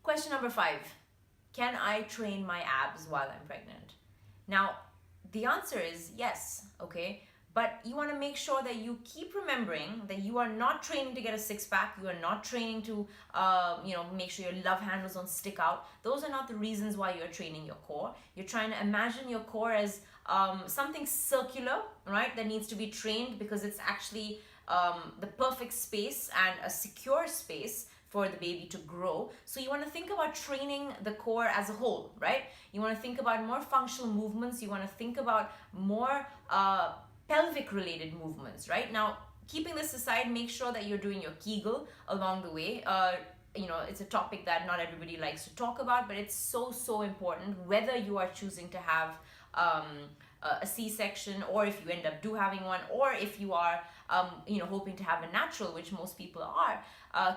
Question number 5. Can I train my abs while I'm pregnant? Now, the answer is yes, okay? But you want to make sure that you keep remembering that you are not training to get a six-pack. You are not training to, make sure your love handles don't stick out. Those are not the reasons why you're training your core. You're trying to imagine your core as something circular, right? That needs to be trained because it's actually the perfect space and a secure space for the baby to grow. So you want to think about training the core as a whole, right? You want to think about more functional movements. You want to think about more pelvic related movements, right? Now, keeping this aside, make sure that you're doing your Kegel along the way. It's a topic that not everybody likes to talk about, but it's so important whether you are choosing to have a C-section, or if you end up having one, or if you are hoping to have a natural, which most people are.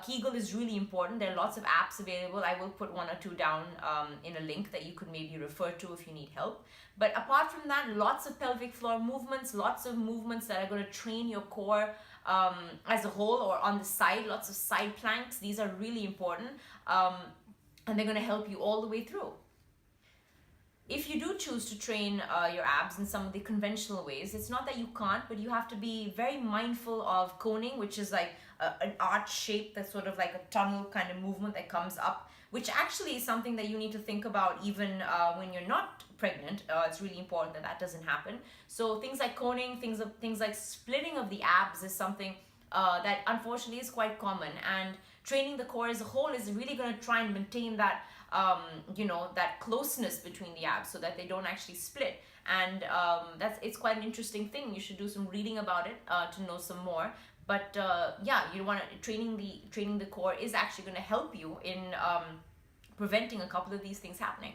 Kegel is really important. There are lots of apps available. I will put one or two down in a link that you could maybe refer to if you need help. But apart from that, lots of pelvic floor movements, lots of movements that are going to train your core as a whole, or on the side, lots of side planks. These are really important, and they're going to help you all the way through. If you do choose to train your abs in some of the conventional ways, it's not that you can't, but you have to be very mindful of coning, which is like an arch shape that's sort of like a tunnel kind of movement that comes up, which actually is something that you need to think about even when you're not pregnant. It's really important that that doesn't happen. So things like coning, things like splitting of the abs is something that unfortunately is quite common, and training the core as a whole is really going to try and maintain that that closeness between the abs so that they don't actually split. And it's quite an interesting thing. You should do some reading about it to know some more. But you want to training the core is actually going to help you in preventing a couple of these things happening.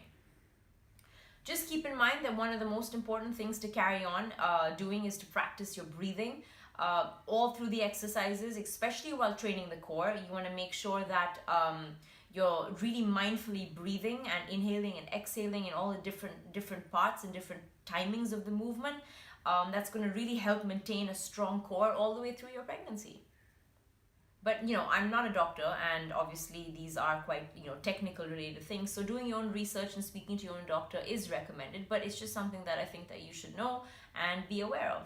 Just keep in mind that one of the most important things to carry on doing is to practice your breathing all through the exercises, especially while training the core. You want to make sure that you're really mindfully breathing and inhaling and exhaling in all the different parts and different timings of the movement. That's going to really help maintain a strong core all the way through your pregnancy. But I'm not a doctor, and obviously these are quite technical related things, so doing your own research and speaking to your own doctor is recommended, but it's just something that I think that you should know and be aware of.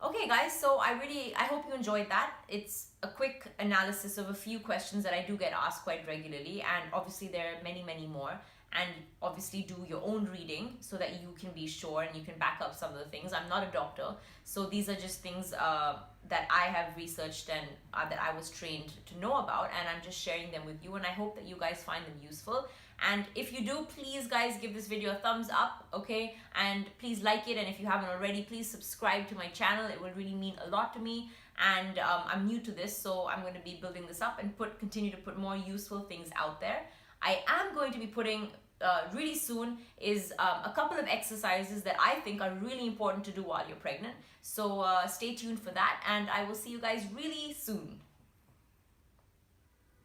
Okay guys, so I hope you enjoyed that. It's a quick analysis of a few questions that I do get asked quite regularly, and obviously there are many more. And obviously do your own reading so that you can be sure and you can back up some of the things. I'm not a doctor, so these are just things that I have researched and that I was trained to know about, and I'm just sharing them with you, and I hope that you guys find them useful. And if you do, please guys give this video a thumbs up, okay? And please like it, and if you haven't already, please subscribe to my channel. It would really mean a lot to me, and I'm new to this, so I'm going to be building this up and continue to put more useful things out there. I am going to be putting really soon is a couple of exercises that I think are really important to do while you're pregnant. So stay tuned for that, and I will see you guys really soon.